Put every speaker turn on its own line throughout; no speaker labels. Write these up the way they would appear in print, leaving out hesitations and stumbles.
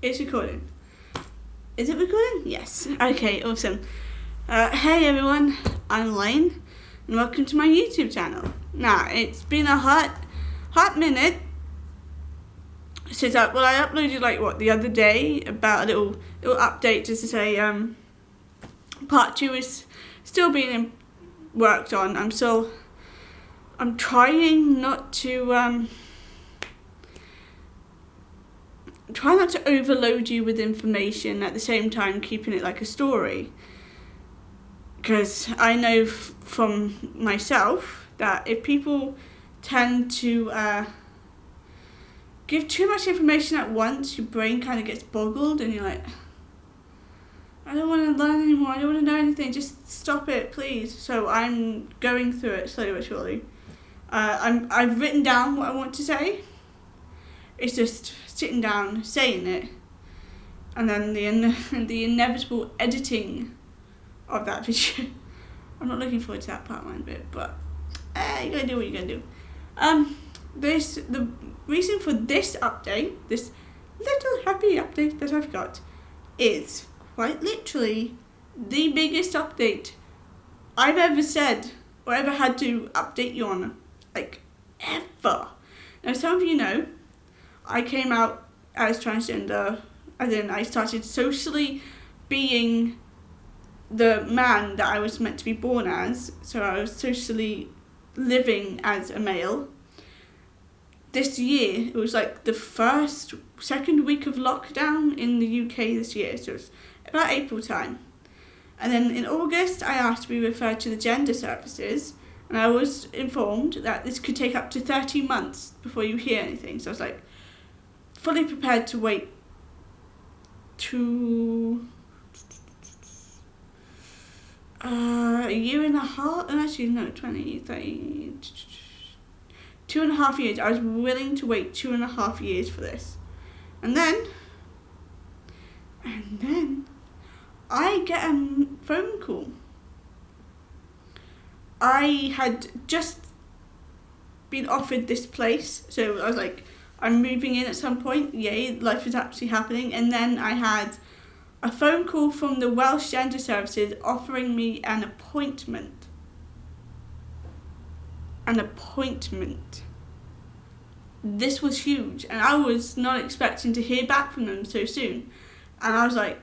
It's recording. Is it recording? Yes. Okay, awesome. Hey everyone, I'm Lane, and welcome to my YouTube channel. Now, it's been a hot minute since I uploaded the other day about a little update just to say part 2 is still being worked on. I'm trying not to try not to overload you with information, at the same time keeping it like a story, because I know from myself that if people tend to give too much information at once, your brain kind of gets boggled and you're like, I don't want to learn anymore, I don't want to know anything, just stop it please. So I'm going through it slowly but surely. I've written down what I want to say. It's just sitting down, saying it, and then the inevitable editing of that video. I'm not looking forward to that part one bit, but you gotta do what you gotta do. The reason for this update, this little happy update that I've got, is quite literally the biggest update I've ever said or ever had to update you on, like ever. Now, some of you know, I came out as transgender, as in I started socially being the man that I was meant to be born as, so I was socially living as a male. This year, it was like the second week of lockdown in the UK this year, so it's about April time. And then in August, I asked to be referred to the gender services, and I was informed that this could take up to 30 months before you hear anything, so I was like, fully prepared to wait a year and a half, actually no, 20, 30, 2.5 years. I was willing to wait 2.5 years for this. And then I get a phone call. I had just been offered this place, so I was like, I'm moving in at some point, yay, life is actually happening. And then I had a phone call from the Welsh Gender Services offering me an appointment. This was huge, and I was not expecting to hear back from them so soon. And I was like,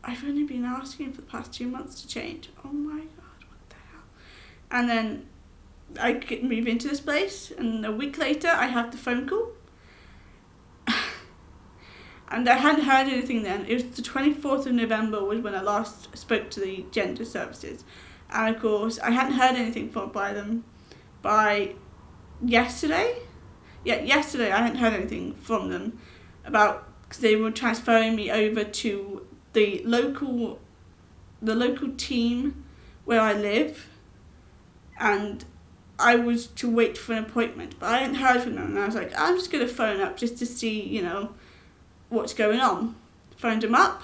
I've only been asking for the past 2 months to change. Oh my god, what the hell? And then I could move into this place, and a week later I have the phone call. And I hadn't heard anything then. It was the 24th of November was when I last spoke to the gender services. And of course, I hadn't heard anything by them by yesterday. Yeah, yesterday I hadn't heard anything from them because they were transferring me over to the local team where I live. And I was to wait for an appointment, but I hadn't heard from them. And I was like, I'm just going to phone up just to see, what's going on. Phoned them up,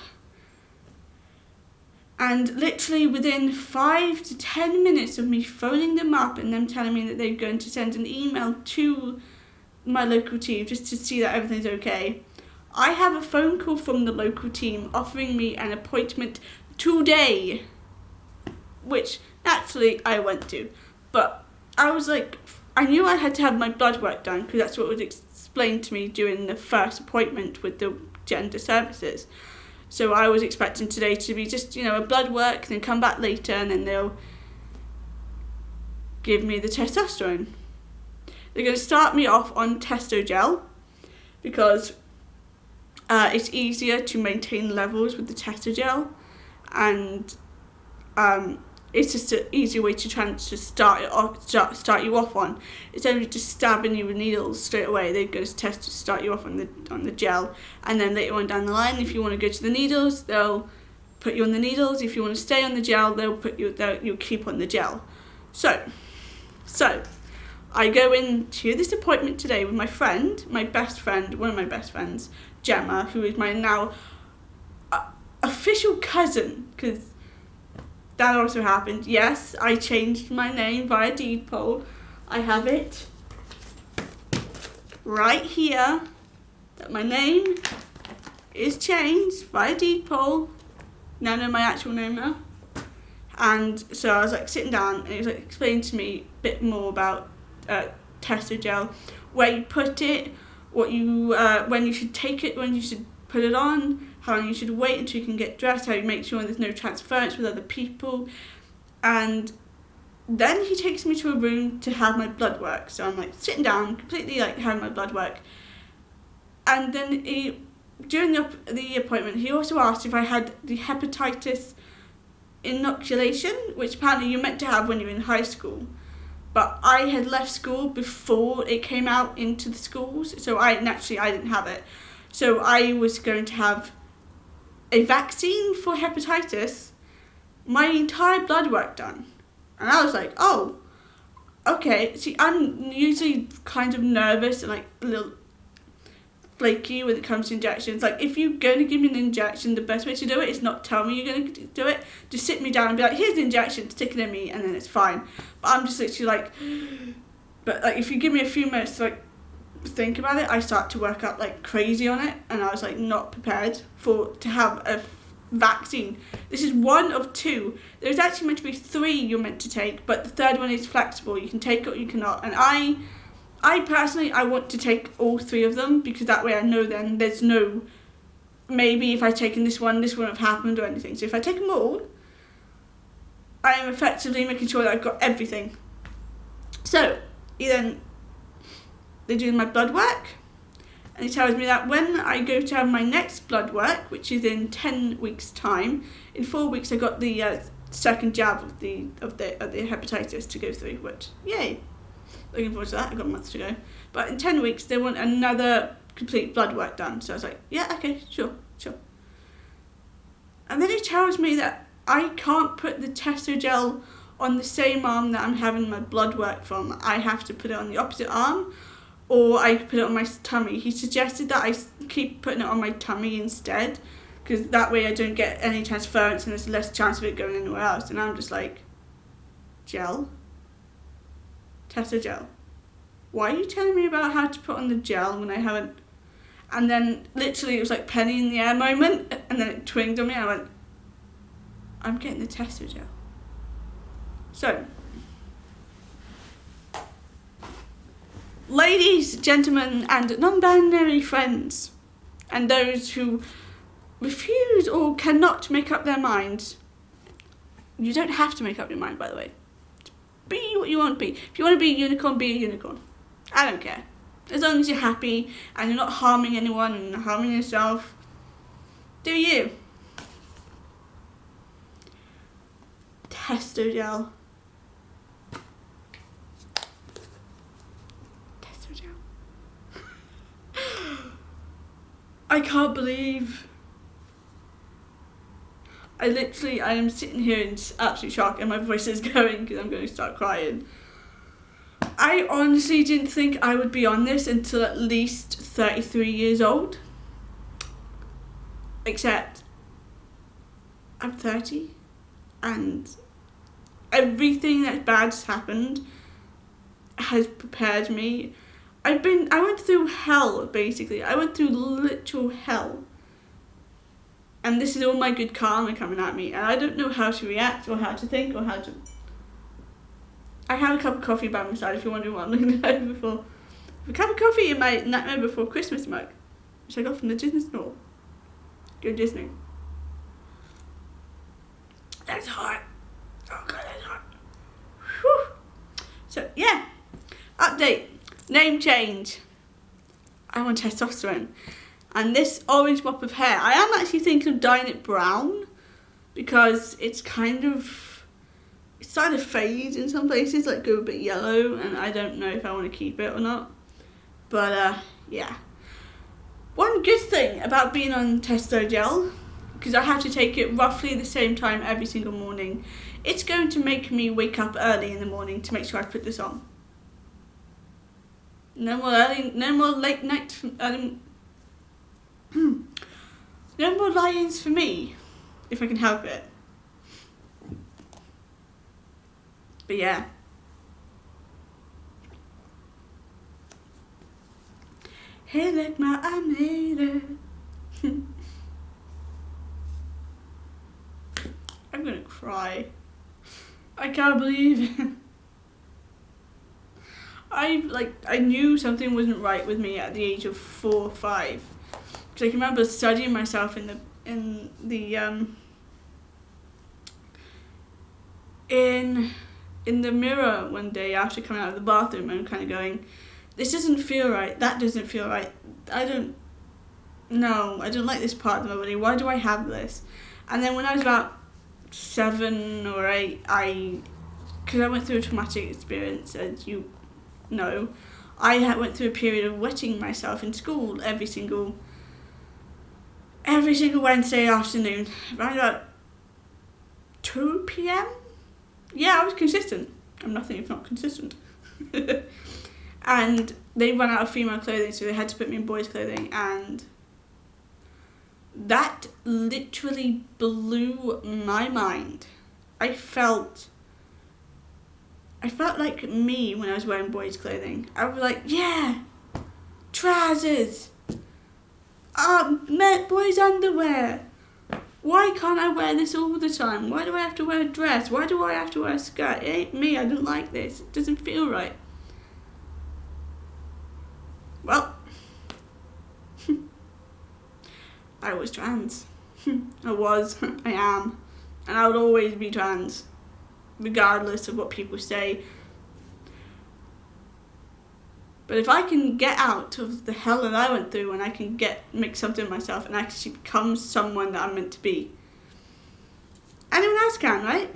and literally within 5 to 10 minutes of me phoning them up and them telling me that they're going to send an email to my local team just to see that everything's okay, I have a phone call from the local team offering me an appointment today, which naturally I went to. But I was like, I knew I had to have my blood work done because that's what was explained to me during the first appointment with the gender services. So I was expecting today to be just, a blood work, then come back later and then they'll give me the testosterone. They're going to start me off on testo gel because it's easier to maintain levels with the testo gel, and it's just an easier way to start you off on. It's only just stabbing you with needles straight away. They're going to start you off on the gel, and then later on down the line, if you want to go to the needles, they'll put you on the needles. If you want to stay on the gel, you'll keep on the gel. So I go into this appointment today with my friend, one of my best friends, Gemma, who is my now official cousin, because that also happened. Yes, I changed my name via deed poll. I have it right here that my name is changed by a deed poll. Now I know my actual name now. And so I was like sitting down, and he was like explaining to me a bit more about testo gel, where you put it, what you when you should take it, when you should put it on, how long you should wait until you can get dressed, how you make sure there's no transference with other people. And then he takes me to a room to have my blood work. So I'm like sitting down, completely like having my blood work. And then during the appointment, he also asked if I had the hepatitis inoculation, which apparently you're meant to have when you're in high school. But I had left school before it came out into the schools, so I didn't have it. So I was going to have a vaccine for hepatitis, my entire blood work done. And I was like, oh, okay. See, I'm usually kind of nervous and like a little flaky when it comes to injections. Like, if you're going to give me an injection, the best way to do it is not tell me you're going to do it. Just sit me down and be like, here's the injection, stick it in me, and then it's fine. But I'm just literally like, but like, if you give me a few minutes to like think about it, I start to work up like crazy on it, and I was like not prepared to have a vaccine. This is one of two. There's actually meant to be 3 you're meant to take, but the third one is flexible. You can take it or you cannot. And I personally, I want to take all 3 of them, because that way I know then there's no, maybe if I'd taken this one, this wouldn't have happened or anything. So if I take them all, I am effectively making sure that I've got everything. So they do my blood work, and he tells me that when I go to have my next blood work, which is in 10 weeks' time, in 4 weeks I got the second jab of the hepatitis to go through, which, yay. Looking forward to that. I've got a month to go. But in 10 weeks, they want another complete blood work done. So I was like, yeah, okay, sure. And then he tells me that I can't put the testo gel on the same arm that I'm having my blood work from. I have to put it on the opposite arm, or I could put it on my tummy. He suggested that I keep putting it on my tummy instead, because that way I don't get any transference and there's less chance of it going anywhere else. And I'm just like, gel? Testo gel. Why are you telling me about how to put on the gel when I haven't? And then literally it was like penny in the air moment, and then it twinged on me and I went, I'm getting the testo gel. So, ladies, gentlemen, and non-binary friends, and those who refuse or cannot make up their minds, you don't have to make up your mind, by the way. Be what you want to be. If you want to be a unicorn, be a unicorn. I don't care. As long as you're happy and you're not harming anyone and harming yourself, do you. Testo gel. Testo gel. I can't believe. I am sitting here in absolute shock, and my voice is going because I'm going to start crying. I honestly didn't think I would be on this until at least 33 years old. Except I'm 30, and everything that's bad's happened has prepared me. I went through hell, basically. I went through literal hell. And this is all my good karma coming at me, and I don't know how to react or how to think or how to. I had a cup of coffee by my side, if you're wondering what I'm looking at before. A cup of coffee in my Nightmare Before Christmas mug, which I got from the Disney store. Go Disney. That's hot. Oh god, that's hot. Whew. So yeah, update. Name change. I'm on testosterone. And this orange mop of hair, I am actually thinking of dyeing it brown, because it's starting to fade in some places, like go a bit yellow, and I don't know if I want to keep it or not. But yeah. One good thing about being on testo gel, because I have to take it roughly the same time every single morning, it's going to make me wake up early in the morning to make sure I put this on. No more late night no more lions for me, if I can help it. But yeah. Hey, look, I made it. cry. I can't believe it. I knew something wasn't right with me at the age of 4 or 5. Because I can remember studying myself in the mirror one day after coming out of the bathroom, and kind of going, this doesn't feel right, that doesn't feel right, I don't like this part of my body, why do I have this? And then when I was about 7 or 8, because I went through a traumatic experience, as you know, I went through a period of wetting myself in school every single Wednesday afternoon, around about 2 p.m. Yeah, I was consistent. I'm nothing if not consistent. And they ran out of female clothing, so they had to put me in boys' clothing, and that literally blew my mind. I felt like me when I was wearing boys' clothing. I was like, yeah, trousers, boys' underwear. Why can't I wear this all the time? Why do I have to wear a dress? Why do I have to wear a skirt? It ain't me, I don't like this. It doesn't feel right. Well, I was trans. I am. And I would always be trans, regardless of what people say. But if I can get out of the hell that I went through, and I can make something of myself and actually become someone that I'm meant to be, anyone else can, right?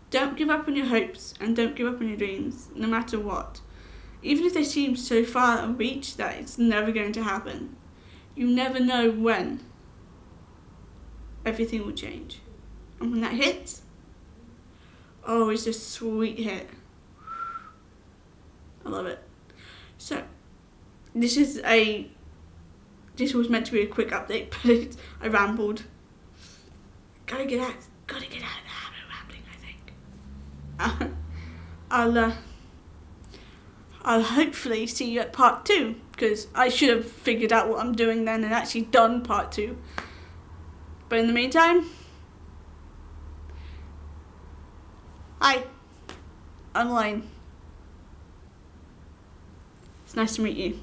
Don't give up on your hopes, and don't give up on your dreams, no matter what. Even if they seem so far out of reach that it's never going to happen, you never know when everything will change. And when that hits, oh, it's a sweet hit. I love it. So, this was meant to be a quick update, but I rambled. Gotta get out of the habit of rambling, I think. I'll hopefully see you at part 2, because I should have figured out what I'm doing then and actually done part 2. But in the meantime, hi, online. It's nice to meet you.